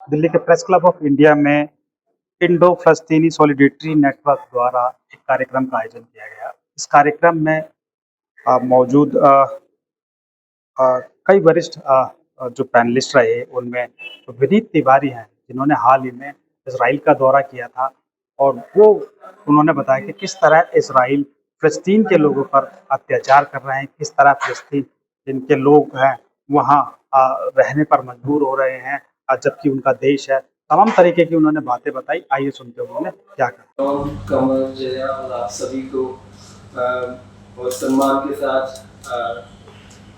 दिल्ली के press club of India में Indo फ़लस्तीनी solidarity network द्वारा एक कार्यक्रम का आयोजन किया गया। इस कार्यक्रम में मौजूद कई वरिष्ठ जो पैनलिस्ट रहे, उनमें विनीत तिवारी हैं, जिन्होंने हाल ही में इज़राइल का दौरा किया था और वो उन्होंने बताया कि किस तरह इज़राइल फ़लस्तीन के लोगों पर अत्याचार कर रहे हैं, किस तरह फ़लस्तीन जिनके लोग हैं, वहाँ रहने पर मजबूर हो रहे हैं जबकि उनका देश है। तमाम तरीके की उन्होंने बातें बताई। आइए सुनते हैं उन्होंने क्या कहा। कमर जया और आप सभी को बहुत सम्मान के साथ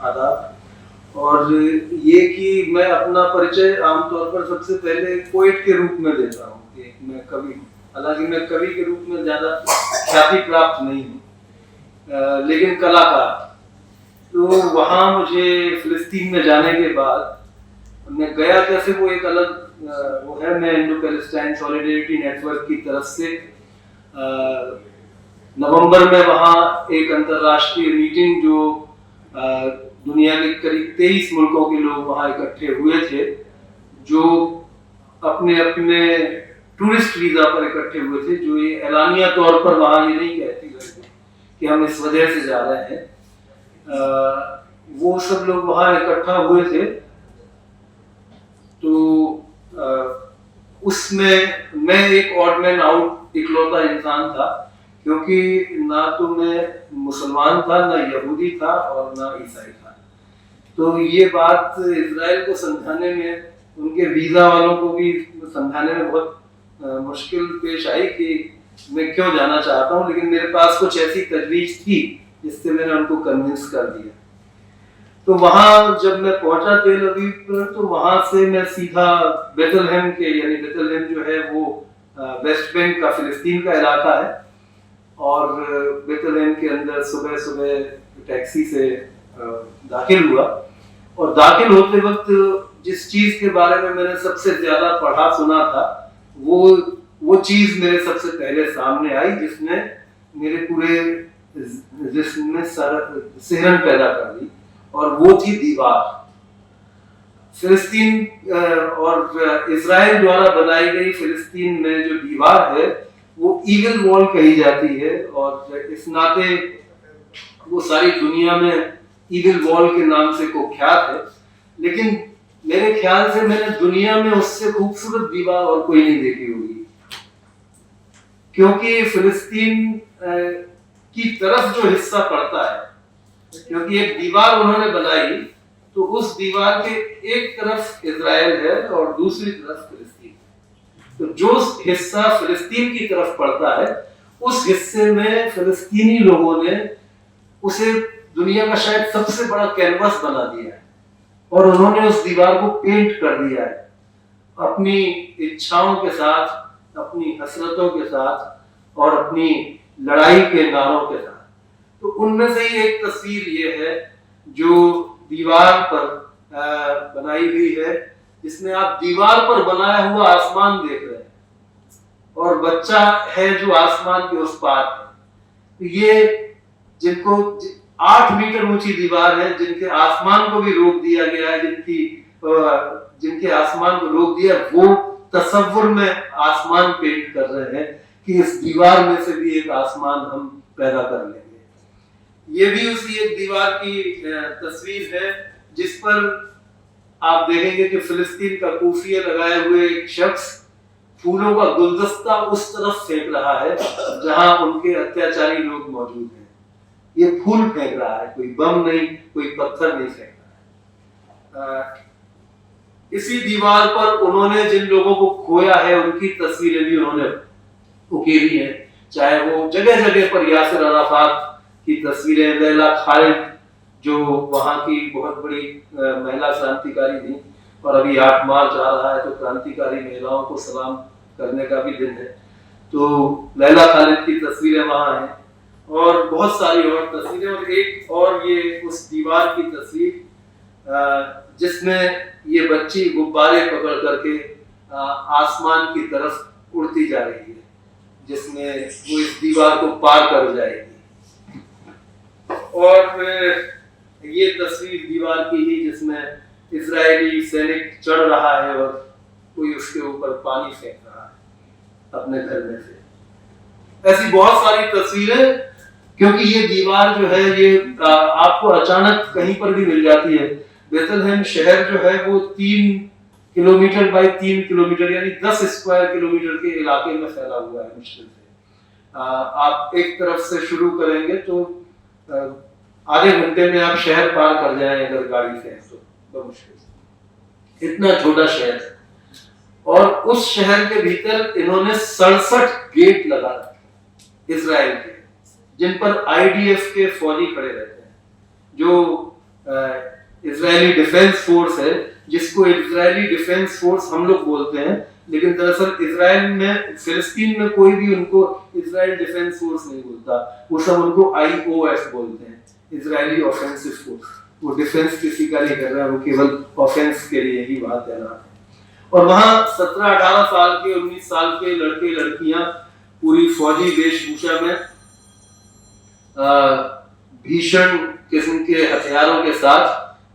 आदाब। और ये कि मैं अपना परिचय आमतौर पर सबसे पहले पोएट के रूप में देता हूँ कि मैं कवि, हालांकि मैं कवि के रूप में ज़्यादा ख्याति प्राप्त नहीं हूँ, लेकिन कलाकार। तो वहाँ मुझे फ़लस्तीन में जाने के बाद मैं गया कैसे, वो एक अलग वो है। मैं इंडो पैलेस्टाइन सॉलिडेरिटी नेटवर्क की तरफ से नवंबर में वहाँ एक अंतर्राष्ट्रीय मीटिंग जो दुनिया के करीब 23 मुल्कों के लोग वहाँ इकट्ठे हुए थे, जो अपने अपने टूरिस्ट वीजा पर इकट्ठे हुए थे, जो ये एलानिया तौर पर वहाँ ये नहीं कहती थे कि हम इस वजह से जा रहे हैं। वो सब लोग वहाँ इकट्ठा हुए थे। तो उसमें मैं एक ऑड मैन आउट इकलौता इंसान था, क्योंकि ना तो मैं मुसलमान था, ना यहूदी था और ना ईसाई था। तो ये बात इजराइल को समझाने में, उनके वीज़ा वालों को भी समझाने में बहुत मुश्किल पेश आई कि मैं क्यों जाना चाहता हूँ, लेकिन मेरे पास कुछ ऐसी तजवीज़ थी जिससे मैंने उनको कन्विंस कर दिया। तो वहाँ जब मैं पहुंचा तेल अवीव पर, तो वहाँ से मैं सीधा बेथलहेम के, यानी बेथलहेम जो है वो वेस्ट बैंक का, फिलिस्तीन का इलाका है, और बेथलहेम के अंदर सुबह सुबह टैक्सी से दाखिल हुआ। और दाखिल होते वक्त जिस चीज़ के बारे में मैंने सबसे ज़्यादा पढ़ा सुना था, वो चीज़ मेरे सबसे पहले सामने आई, जिसने मेरे पूरे जिसमें सिहरन पैदा कर दी, और वो थी दीवार। फिलिस्तीन और इजराइल द्वारा बनाई गई फिलिस्तीन में जो दीवार है वो ईगल वॉल कही जाती है, और इस नाते वो सारी दुनिया में ईगल वॉल के नाम से कुख्यात है। लेकिन मेरे ख्याल से मैंने दुनिया में उससे खूबसूरत दीवार और कोई नहीं देखी होगी, क्योंकि फिलिस्तीन की तरफ जो हिस्सा पड़ता है, क्योंकि एक दीवार उन्होंने बनाई, तो उस दीवार के एक तरफ इजराइल है और दूसरी तरफ फिलिस्तीन। तो जो हिस्सा फिलिस्तीन की तरफ पड़ता है, उस हिस्से में फिलिस्तीनी लोगों ने उसे दुनिया का शायद सबसे बड़ा कैनवस बना दिया है, और उन्होंने उस दीवार को पेंट कर दिया है अपनी इच्छाओं के साथ, अपनी हसरतों के साथ और अपनी लड़ाई के नारों के साथ। तो उनमें से ही एक तस्वीर ये है जो दीवार पर बनाई हुई है, जिसमें आप दीवार पर बनाया हुआ आसमान देख रहे हैं, और बच्चा है जो आसमान के उस पार है। तो ये जिनको 8 मीटर ऊंची दीवार है, जिनके आसमान को भी रोक दिया गया है, जिनके आसमान को रोक दिया, वो तसव्वुर में आसमान पेंट कर रहे हैं कि इस दीवार में से भी एक आसमान हम पैदा कर लेंगे। ये भी उसी एक दीवार की तस्वीर है, जिस पर आप देखेंगे कि फिलिस्तीन का कोफिया लगाए हुए एक शख्स फूलों का गुलदस्ता उस तरफ फेंक रहा है जहां उनके अत्याचारी लोग मौजूद हैं। ये फूल फेंक रहा है, कोई बम नहीं, कोई पत्थर नहीं फेंक रहा है। इसी दीवार पर उन्होंने जिन लोगों को खोया है, उनकी तस्वीरें भी उन्होंने उकेरी है, चाहे वो जगह जगह पर यासिर अराफात की तस्वीरें, लैला खालिद जो वहाँ की बहुत बड़ी महिला क्रांतिकारी थी, और अभी 8 मार्च आ रहा है तो क्रांतिकारी महिलाओं को सलाम करने का भी दिन है, तो लैला खालिद की तस्वीरें वहाँ हैं, और बहुत सारी और तस्वीरें। और एक और ये उस दीवार की तस्वीर जिसमें ये बच्ची गुब्बारे पकड़ करके आसमान की तरफ उड़ती जा रही है, जिसमें वो इस दीवार को पार कर जाएगी। और ये तस्वीर दीवार की ही, जिसमें इजरायली सैनिक चढ़ रहा है और कोई उसके ऊपर पानी फेंक रहा है अपने घर में से। ऐसी बहुत सारी तस्वीरें, क्योंकि ये दीवार जो है ये आपको अचानक कहीं पर भी मिल जाती है। बेथलहेम शहर जो है वो 3 किलोमीटर बाय 3 किलोमीटर यानी 10 स्क्वायर किलोमीटर के इलाके में फैला हुआ है मुश्किल से। आप एक तरफ से शुरू करेंगे तो आधे घंटे में आप शहर पार कर जाएं अगर गाड़ी से तो मुश्किल से। इतना छोटा शहर है और उस शहर के भीतर इन्होंने 67 गेट लगा रखे इजराइल के, जिन पर आईडीएफ के फौजी खड़े रहते हैं, जो इजरायली डिफेंस फोर्स है, जिसको इजरायली डिफेंस फोर्स हम लोग बोलते हैं, लेकिन दरअसल इजराइल में, फिलिस्तीन में कोई भी उनको इजराइल डिफेंस फोर्स नहीं बोलता, वो सब उनको आईओएफ बोलते हैं, इजरायली ऑफेंसिव फोर्स। वो डिफेंस किसी का नहीं कर रहा, वो केवल ऑफेंस के लिए ही वहां तैनात है। और वहां 17-18 साल के, 19 साल के लड़के लड़कियां पूरी फौजी वेशभूषा में भीषण किस्म के हथियारों के साथ,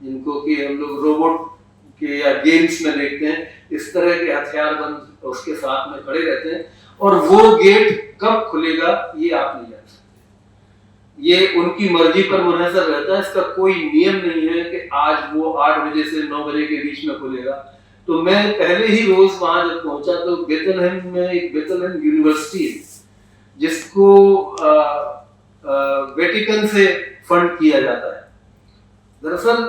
जिनको कि हम लोग रोबोट के या गेम्स में देखते हैं, इस तरह के हथियार बंद उसके साथ में खड़े रहते हैं। और वो गेट कब खुलेगा ये आप नहीं जान सकते, ये उनकी मर्जी पर मुनहसर रहता है। इसका कोई नियम नहीं है कि आज वो 8 बजे से 9 बजे के बीच में खुलेगा। तो मैं पहले ही रोज वहां जब पहुंचा तो बेथलहेम में एक बेथलहेम यूनिवर्सिटी है, जिसको वेटिकन से फंड किया जाता है। दरअसल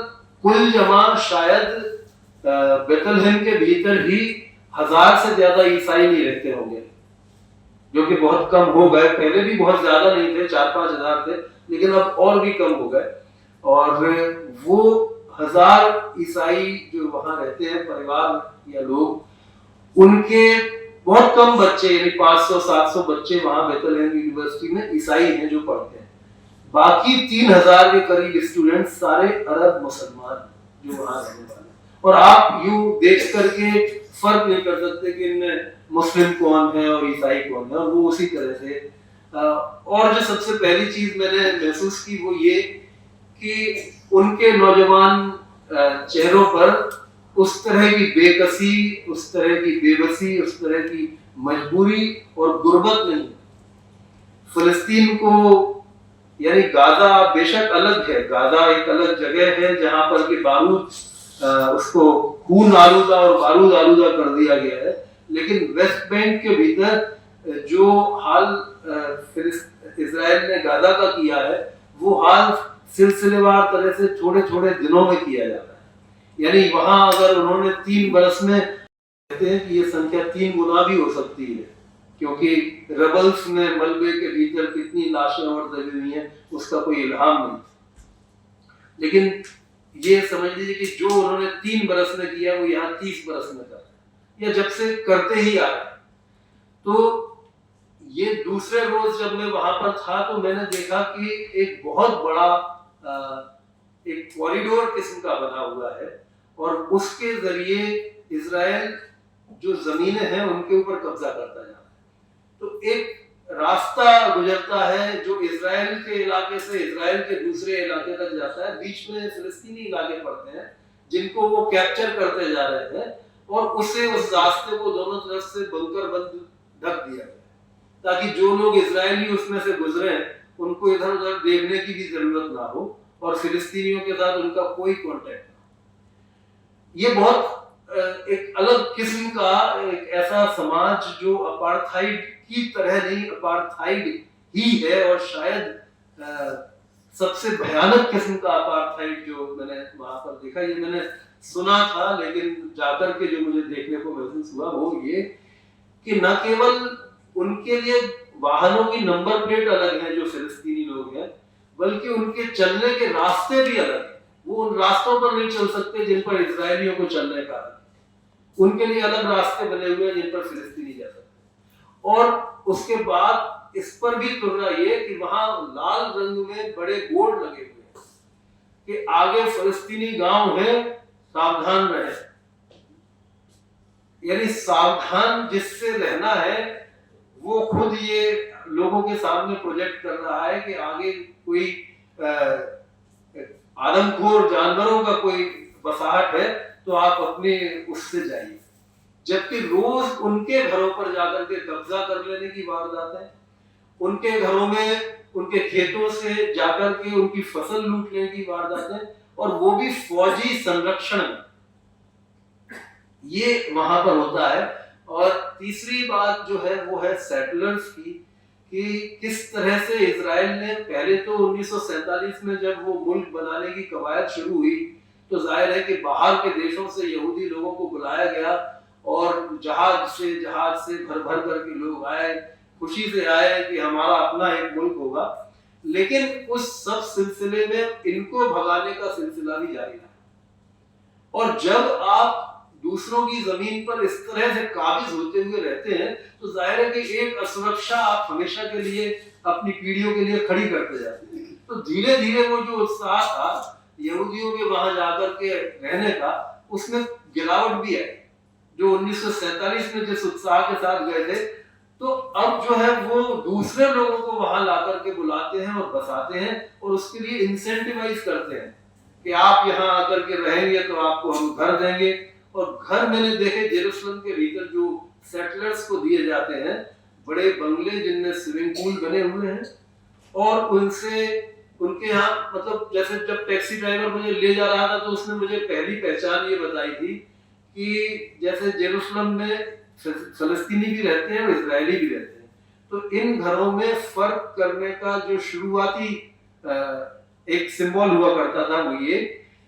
कुल जमा शायद बेथलहेम के भीतर ही 1000 से ज्यादा ईसाई नहीं रहते होंगे, जो कि बहुत कम हो गए। पहले भी बहुत ज्यादा नहीं थे, 4-5 हजार थे, लेकिन अब और भी कम हो गए। और वो 1000 ईसाई जो वहां रहते हैं, परिवार या लोग, उनके बहुत कम बच्चे, यानी 500-700 बच्चे वहां बेथलहेम यूनिवर्सिटी में ईसाई हैं जो पढ़ते हैं। बाकी 3000 के करीब स्टूडेंट सारे अरब मुसलमान जो वहां रहने वाले। और आप यूं देख करके फर्क नहीं कर सकते कि इनमें मुस्लिम कौन है और ईसाई कौन है, और वो उसी तरह से। और जो सबसे पहली चीज मैंने महसूस की वो ये कि उनके नौजवान चेहरों पर उस तरह की बेकसी, उस तरह की बेबसी, उस तरह की मजबूरी और गुर्बत नहीं। फिलिस्तीन को, यानी गाजा बेशक अलग है, गाजा एक अलग जगह है जहां पर कि बारूद उसको खून आलूदा और बारूद आलूदा कर दिया गया है, लेकिन वेस्ट बैंक के भीतर जो हाल इजराइल ने गाजा का किया है, वो हाल सिलसिलेवार तरह से छोटे छोटे दिनों में किया जाता है। यानी वहां अगर उन्होंने 3 बरस में, कहते हैं कि ये संख्या 3 गुना भी हो सकती है, क्योंकि रबल्स में मलबे के भीतर कितनी लाशें और दबी हुई हैं उसका कोई इल्हाम नहीं। लेकिन ये समझ लीजिए कि जो उन्होंने 3 बरस में किया वो यहाँ 30 बरस में कर, या जब से करते ही आ रहे। तो ये दूसरे रोज जब मैं वहां पर था तो मैंने देखा कि एक बहुत बड़ा एक कॉरिडोर किस्म का बना हुआ है, और उसके जरिए इजराइल जो जमीनें हैं उनके ऊपर कब्जा करता जा रहा है। तो एक रास्ता गुजरता है जो इजराइल के इलाके से इजराइल के दूसरे इलाके तक जाता है, बीच में फिलिस्तीनी इलाके पड़ते हैं जिनको वो कैप्चर करते जा रहे हैं, और उसे, उस रास्ते को दोनों तरफ से बंकर बंद ढक दिया गया, ताकि जो लोग इजरायली उसमें से गुजरे उनको इधर उधर देखने की भी जरूरत ना हो, और फिलिस्तीनियों के साथ उनका कोई कांटेक्ट ना हो। ये बहुत एक अलग किस्म का एक ऐसा समाज जो अपार्थाइड की तरह नहीं, अपार्थाइड ही है, और शायद सबसे भयानक किस्म का अपार्थाइड जो मैंने वहां पर देखा। ये मैंने सुना था, लेकिन जाकर के जो मुझे देखने को महसूस हुआ वो ये कि न केवल उनके लिए वाहनों की नंबर प्लेट अलग है जो फिलिस्तीनी लोग हैं, बल्कि उनके चलने के रास्ते भी अलग हैं। वो उन रास्तों पर नहीं चल सकते जिन पर इजरायलियों को चलने का, उनके लिए अलग रास्ते बने हुए हैं जिन पर फिलिस्तीनी जा सकते। और उसके बाद इस पर भी तुलना ये कि वहां लाल रंग में बड़े बोर्ड लगे हुए हैं कि आगे फिलिस्तीनी गांव है, सावधान रहे। यानी सावधान जिससे रहना है वो खुद ये लोगों के सामने प्रोजेक्ट कर रहा है कि आगे कोई आदमखोर जानवरों का कोई बसाहट है तो आप अपने उससे जाइए। जबकि रोज उनके घरों पर जाकर के कब्जा कर लेने की वारदात है, उनके घरों में उनके खेतों से जाकर के उनकी फसल लूटने की वारदात है, और वो भी फौजी संरक्षण में, ये वहां पर होता है। और तीसरी बात जो है वो है सेटलर्स की, कि किस तरह से इजराइल ने पहले तो 1947 में जब वो मुल्क बनाने की कवायद शुरू हुई तो जाहिर है कि बाहर के देशों से यहूदी लोगों को बुलाया गया और जहाज से भर भर करके लोग आए, खुशी से आए कि हमारा अपना एक मुल्क होगा। लेकिन उस सब सिलसिले में इनको भगाने का सिलसिला भी जारी रहा। और जब आप दूसरों की जमीन पर इस तरह से काबिज होते हुए रहते हैं तो जाहिर है कि एक असुरक्षा आप हमेशा के लिए अपनी पीढ़ियों के लिए खड़ी करते जाते हैं। तो धीरे धीरे वो जो उत्साह था यहूदियों के वहां जाकर के रहने का, उसमें गिरावट भी आई। जो 1947 में जिस उत्साह के साथ गए थे, तो अब जो है वो दूसरे लोगों को वहां ला करके बुलाते हैं और बसाते हैं और उसके लिए इंसेंटिवाइज करते हैं कि आप यहाँ आकर के रहेंगे तो आपको हम घर देंगे। और घर मैंने देखे जेरूसलम के भीतर जो सेटलर्स को दिए जाते हैं, बड़े बंगले जिनमें स्विमिंग पूल बने हुए हैं, और उनसे उनके यहाँ मतलब जैसे जब टैक्सी ड्राइवर मुझे ले जा रहा था तो उसने मुझे पहली पहचान ये बताई थी कि जैसे जेरूसलम में फलस्तीनी भी रहते हैं और इजरायली भी रहते हैं, तो इन घरों में फर्क करने का जो शुरुआती एक सिंबल हुआ करता था वो ये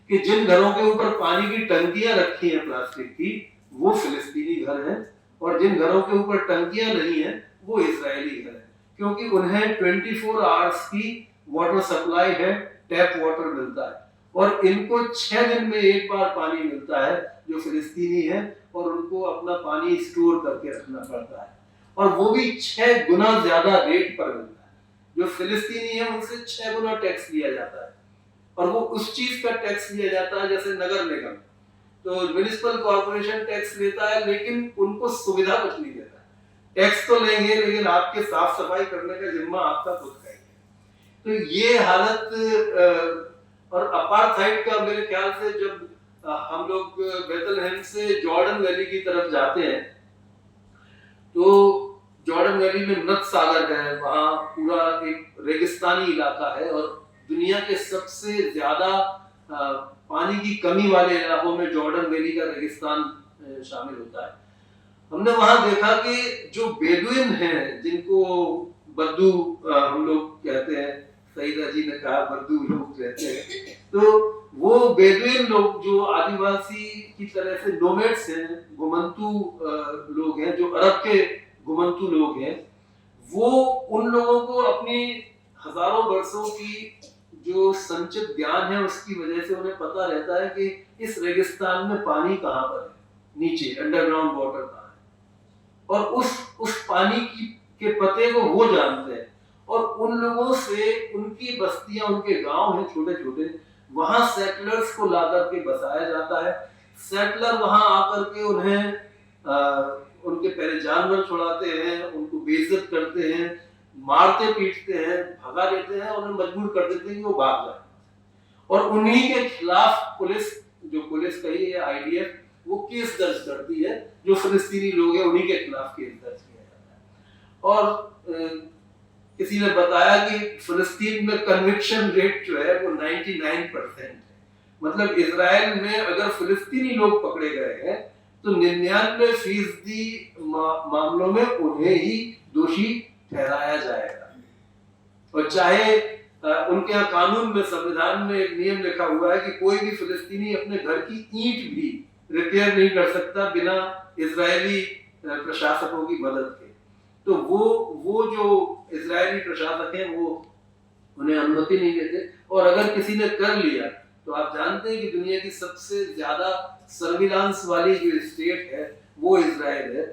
कि जिन घरों के ऊपर पानी की टंकियां रखी हैं प्लास्टिक की, वो फिलिस्तीनी घर हैं, और जिन घरों के ऊपर टंकियां नहीं है वो इजरायली घर है, क्योंकि उन्हें 24 आवर्स की वाटर सप्लाई है, टैप वाटर मिलता है, और इनको 6 दिन में एक बार पानी मिलता है जो फिलिस्तीनी है, और उनको अपना पानी स्टोर करके रखना पड़ता है, और वो भी 6 गुना ज्यादा रेट पर मिलता है। जो फिलिस्तीनी है उनसे 6 गुना टैक्स लिया जाता है, और वो उस चीज का टैक्स लिया जाता है जैसे नगर निगम तो म्युनिसिपल कॉर्पोरेशन टैक्स लेता है, लेकिन उनको सुविधा कुछ नहीं देता। टैक्स तो लेंगे लेकिन आपके साफ सफाई करने का जिम्मा आपका खुद का ही है। तो ये हालत और अपार्थाइड का मेरे ख्याल से जब हम लोग बेथलहेम से जॉर्डन वैली की तरफ जाते हैं तो जॉर्डन वैली में नद सागर है, वहां पूरा एक रेगिस्तानी इलाका है, और दुनिया के सबसे ज्यादा पानी की कमी वाले इलाकों में जॉर्डन वैली का रेगिस्तान शामिल होता है। हमने वहां देखा कि जो बेदुइन हैं, जिनको बद्दू हम लोग कहते हैं, सईदा जी ने कहा बद्दू लोग रहते हैं, तो वो बेदुइन लोग जो आदिवासी की तरह से नोमैड्स हैं, घुमंतू लोग हैं, जो अरब के घुमंतू लोग हैं, वो उन लोगों को अपनी हजारों वर्षों की जो संचित ज्ञान है उसकी वजह से उन्हें पता रहता है कि इस रेगिस्तान में पानी कहाँ पर है, नीचे अंडरग्राउंड वाटर कहाँ है, और उस पानी के पते को वो जानते हैं, और उन लोगों से उनकी बस्तियां, उनके गांव हैं छोटे छोटे, वहां सेटलर्स को ला करके बसाया जाता है। सेटलर वहां आकर के उन्हें उनके पहले जानवर छुड़ाते हैं, उनको बेइज्जत करते हैं, मारते पीटते हैं, भगा देते हैं, उन्हें मजबूर कर देते हैं कि वो भाग जाए, और उन्हीं के खिलाफ पुलिस कही है आईडीएफ, वो केस दर्ज करती है, जो फिलिस्तीनी लोग हैं उन्हीं के खिलाफ केस दर्ज किया जाता है। और किसी ने बताया कि फिलिस्तीन में कन्विक्शन रेट जो है वो 99% है, मतलब इजराइल में अगर फिलिस्तीनी लोग पकड़े गए हैं तो 99% मामलों में उन्हें ही दोषी ठहराया जाएगा। और चाहे उनके यहाँ कानून में, संविधान में एक नियम लिखा हुआ है कि कोई भी फिलिस्तीनी अपने घर की ईंट भी रिपेयर नहीं कर सकता बिना इजरायली प्रशासकों की मदद के। तो वो जो इजरायली प्रशासक हैं वो उन्हें अनुमति नहीं देते, और अगर किसी ने कर लिया तो आप जानते हैं कि दुनिया की सबसे ज्यादा सर्विलांस वाली जो स्टेट है वो इजराइल है।